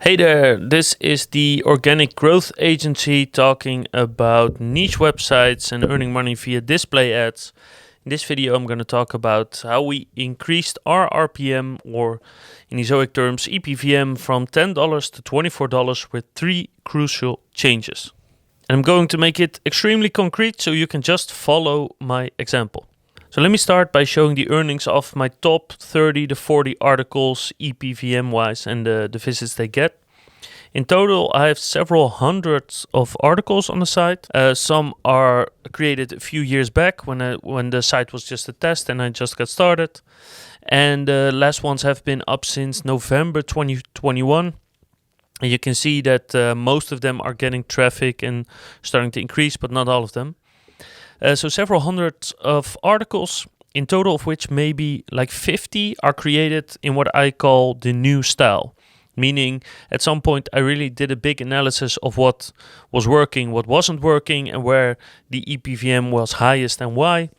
Hey there, this is the Organic Growth Agency talking about niche websites and earning money via display ads. In this video, I'm going to talk about how we increased our RPM, or in Ezoic terms, EPVM, from $10 to $24 with 3 crucial changes. And I'm going to make it extremely concrete so you can just follow my example. So let me start by showing the earnings of my top 30 to 40 articles EPVM wise and the visits they get. In total, I have several hundreds of articles on the site. Some are created a few years back when the site was just a test and I just got started. And the last ones have been up since November 2021. And you can see that most of them are getting traffic and starting to increase, but not all of them. So several hundreds of articles, in total of which maybe like 50 are created in what I call the new style. Meaning at some point I really did a big analysis of what was working, what wasn't working, and where the EPVM was highest and why.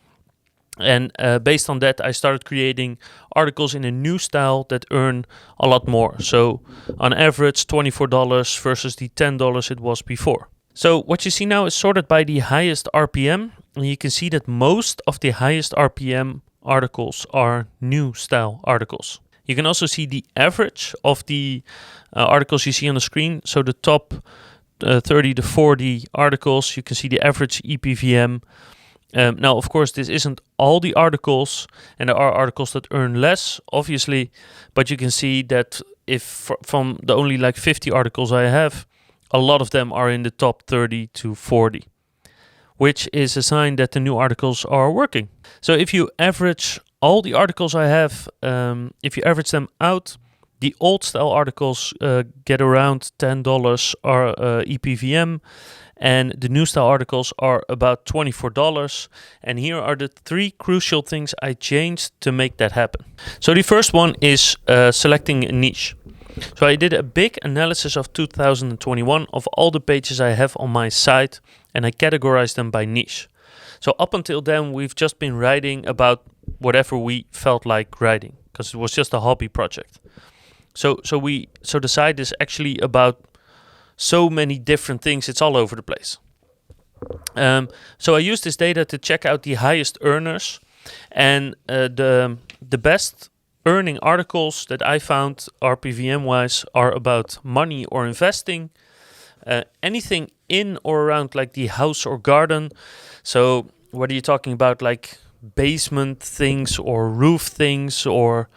And based on that, I started creating articles in a new style that earn a lot more. So on average, $24 versus the $10 it was before. So what you see now is sorted by the highest RPM. And you can see that most of the highest RPM articles are new style articles. You can also see the average of the articles you see on the screen. So the top 30 to 40 articles, you can see the average EPVM. Now, of course, this isn't all the articles, and there are articles that earn less, obviously. But you can see that if from the only like 50 articles I have, a lot of them are in the top 30 to 40. Which is a sign that the new articles are working. So if you average all the articles I have, if you average them out, the old style articles get around $10 EPVM, and the new style articles are about $24. And here are the 3 crucial things I changed to make that happen. So the first one is selecting a niche. So I did a big analysis of 2021 of all the pages I have on my site, and I categorized them by niche. So up until then, we've just been writing about whatever we felt like writing, because it was just a hobby project. So the site is actually about so many different things. It's all over the place. So I used this data to check out the highest earners, and the best earning articles that I found RPVM wise are about money or investing, anything in or around like the house or garden. So whether you're talking about like basement things or roof things or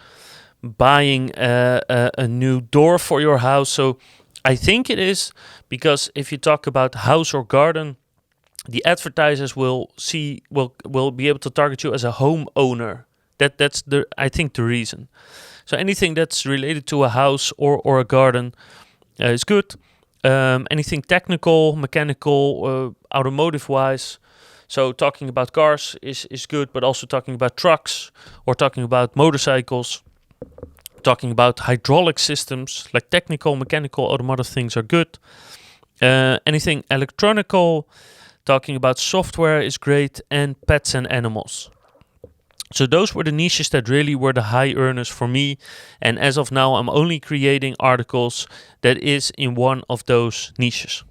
buying a new door for your house. So I think it is, because if you talk about house or garden, the advertisers will be able to target you as a homeowner. That's the reason. So anything that's related to a house or a garden is good. Anything technical, mechanical, automotive wise. So talking about cars is good, but also talking about trucks or talking about motorcycles, talking about hydraulic systems, like technical, mechanical, automotive things are good. Anything electronical, talking about software is great, and pets and animals. So those were the niches that really were the high earners for me. And as of now, I'm only creating articles that is in one of those niches.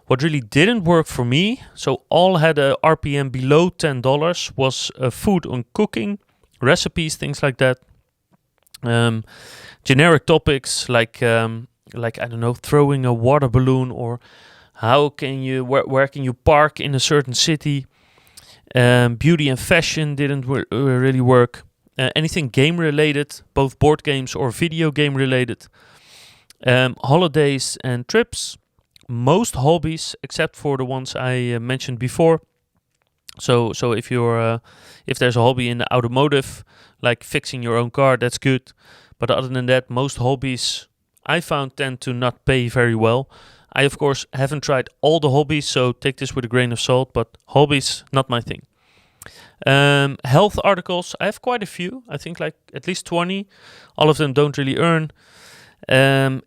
What really didn't work for me, so all had a RPM below $10, was food and cooking, recipes, things like that. Generic topics like I don't know, throwing a water balloon, or where can you park in a certain city. Beauty and fashion didn't really work. Anything game related, both board games or video game related. Holidays and trips. Most hobbies, except for the ones I mentioned before. So if there's a hobby in the automotive, like fixing your own car, that's good. But other than that, most hobbies I found tend to not pay very well. I, of course, haven't tried all the hobbies, so take this with a grain of salt, but hobbies, not my thing. Health articles, I have quite a few. I think like at least 20. All of them don't really earn. And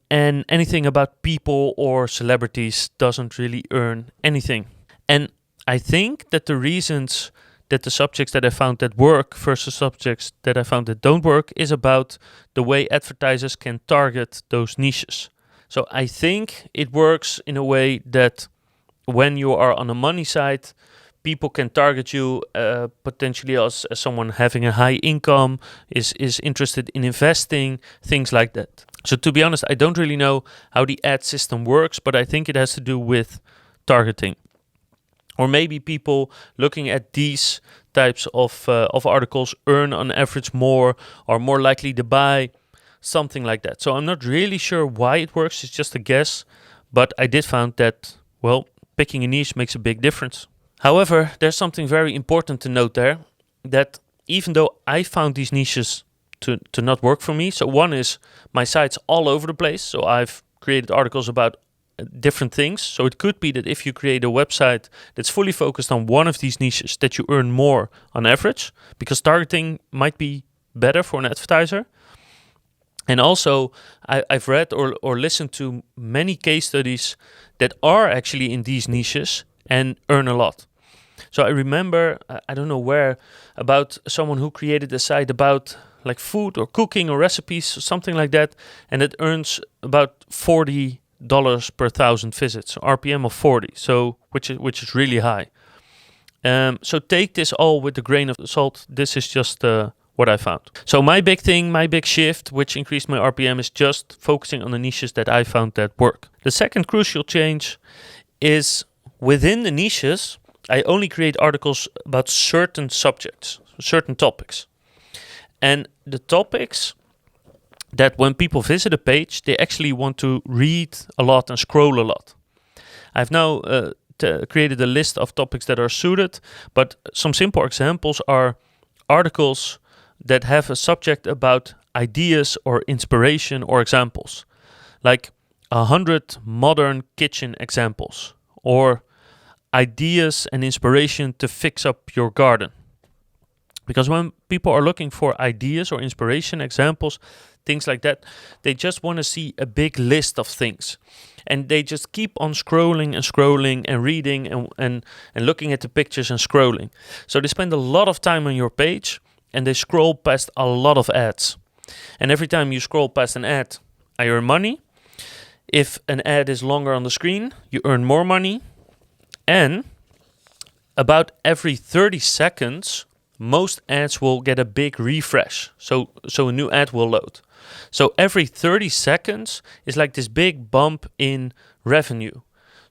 anything about people or celebrities doesn't really earn anything. And I think that the reasons that the subjects that I found that work versus subjects that I found that don't work is about the way advertisers can target those niches. So I think it works in a way that when you are on a money site, people can target you potentially as someone having a high income, is interested in investing, things like that. So to be honest, I don't really know how the ad system works, but I think it has to do with targeting. Or maybe people looking at these types of articles earn on average more, are more likely to buy, something like that. So I'm not really sure why it works. It's just a guess. But I did find that, well, picking a niche makes a big difference. However, there's something very important to note there, that even though I found these niches to not work for me, so one is my site's all over the place. So I've created articles about different things. So it could be that if you create a website that's fully focused on one of these niches, that you earn more on average, because targeting might be better for an advertiser. And also, I've read or listened to many case studies that are actually in these niches and earn a lot. So I remember, I don't know where, about someone who created a site about like food or cooking or recipes or something like that, and it earns about $40 per 1,000 visits, RPM of 40, so which is really high. So take this all with a grain of salt. This is just what I found. So my big shift, which increased my RPM, is just focusing on the niches that I found that work. The second crucial change is within the niches, I only create articles about certain subjects, certain topics. And the topics that when people visit a page, they actually want to read a lot and scroll a lot. I've now created a list of topics that are suited, but some simple examples are articles that have a subject about ideas or inspiration or examples, like 100 modern kitchen examples, or ideas and inspiration to fix up your garden. Because when people are looking for ideas or inspiration, examples, things like that, they just want to see a big list of things. And they just keep on scrolling and reading and looking at the pictures and scrolling. So they spend a lot of time on your page and they scroll past a lot of ads. And every time you scroll past an ad, I earn money. If an ad is longer on the screen, you earn more money. And about every 30 seconds, most ads will get a big refresh. So a new ad will load. So every 30 seconds is like this big bump in revenue.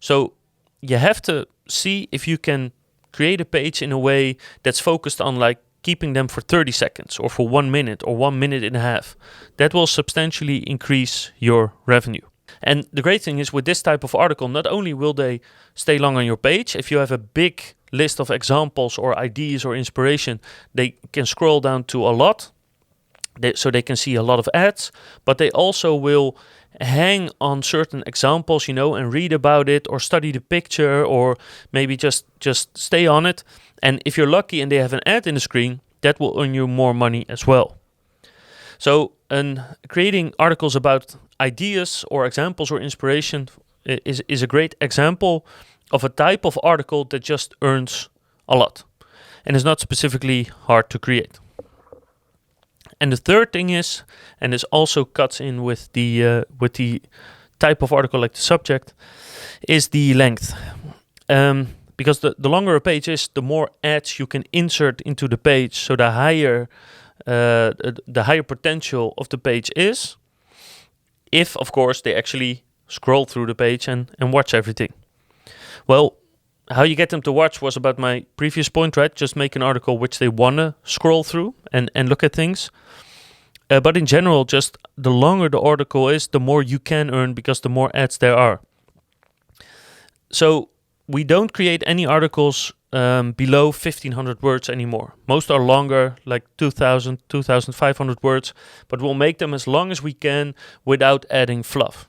So you have to see if you can create a page in a way that's focused on like keeping them for 30 seconds or for 1 minute or 1 minute and a half. That will substantially increase your revenue. And the great thing is with this type of article, not only will they stay long on your page, if you have a big list of examples or ideas or inspiration, they can scroll down to a lot, so they can see a lot of ads, but they also will hang on certain examples, and read about it or study the picture or maybe just stay on it. And if you're lucky and they have an ad in the screen, that will earn you more money as well. So creating articles about ideas or examples or inspiration is a great example of a type of article that just earns a lot and is not specifically hard to create. And the third thing is, and this also cuts in with the type of article, like the subject, is the length. Because the longer a page is, the more ads you can insert into the page, so the higher potential of the page is, if of course they actually scroll through the page and watch everything. Well, how you get them to watch was about my previous point, right? Just make an article which they want to scroll through and look at things. But in general, just the longer the article is, the more you can earn because the more ads there are. So we don't create any articles below 1,500 words anymore. Most are longer, like 2,000, 2,500 words, but we'll make them as long as we can without adding fluff.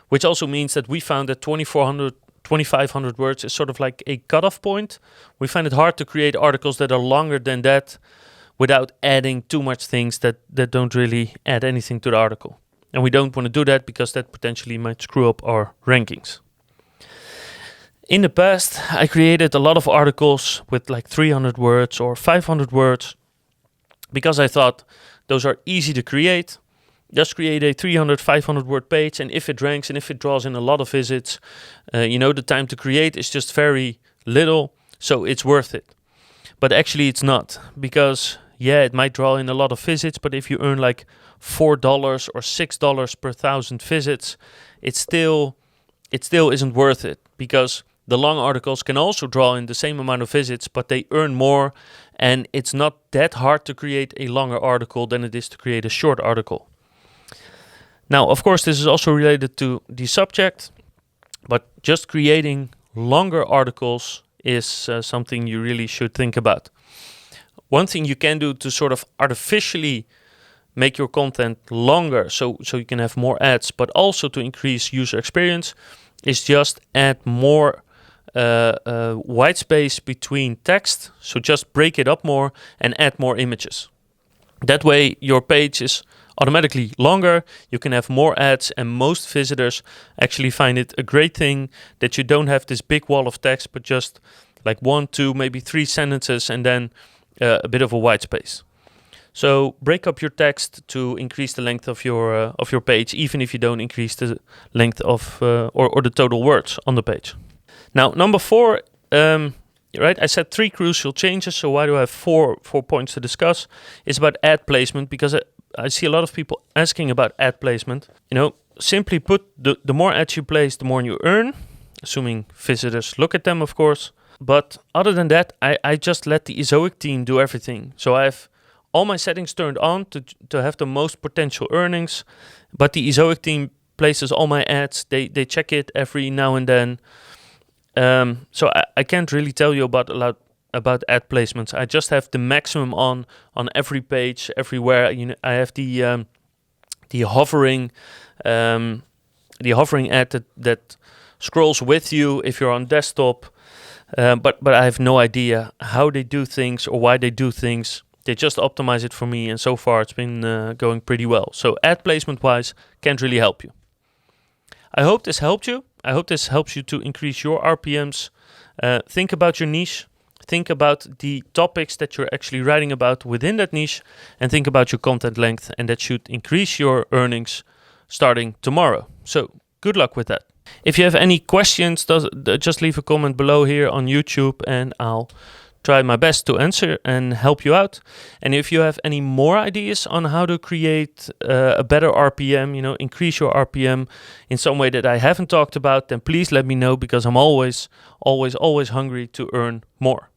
Which also means that we found that 2,400, 2,500 words is sort of like a cutoff point. We find it hard to create articles that are longer than that without adding too much things that don't really add anything to the article. And we don't want to do that because that potentially might screw up our rankings. In the past, I created a lot of articles with like 300 words or 500 words because I thought those are easy to create. just create a 300, 500 word page, and if it ranks and if it draws in a lot of visits, the time to create is just very little, so it's worth it. But actually it's not, because it might draw in a lot of visits, but if you earn like $4 or $6 per 1,000 visits, it still isn't worth it, because the long articles can also draw in the same amount of visits, but they earn more, and it's not that hard to create a longer article than it is to create a short article. Now, of course, this is also related to the subject, but just creating longer articles is something you really should think about. One thing you can do to sort of artificially make your content longer so you can have more ads, but also to increase user experience, is just add more white space between text. So just break it up more and add more images. That way your page is automatically longer, you can have more ads, and most visitors actually find it a great thing that you don't have this big wall of text, but just like 1, 2, maybe 3 sentences and then a bit of a white space. So break up your text to increase the length of your page, even if you don't increase the length of or the total words on the page. Now, number 4, right? I said 3 crucial changes. So why do I have 4 points to discuss? It's about ad placement, because I see a lot of people asking about ad placement. Simply put, the more ads you place, the more you earn, assuming visitors look at them, of course. But other than that, I just let the Ezoic team do everything. So I have all my settings turned on to have the most potential earnings, but the Ezoic team places all my ads. They check it every now and then. So I can't really tell you about ad placements. I just have the maximum on every page, everywhere. I have the hovering ad that scrolls with you if you're on desktop. But I have no idea how they do things or why they do things. They just optimize it for me, and so far it's been going pretty well. So ad placement wise, can't really help you. I hope this helped you. I hope this helps you to increase your RPMs. Think about your niche. Think about the topics that you're actually writing about within that niche, and think about your content length, and that should increase your earnings starting tomorrow. So good luck with that. If you have any questions, just leave a comment below here on YouTube, and I'll try my best to answer and help you out. And if you have any more ideas on how to create a better RPM, increase your RPM in some way that I haven't talked about, then please let me know, because I'm always hungry to earn more.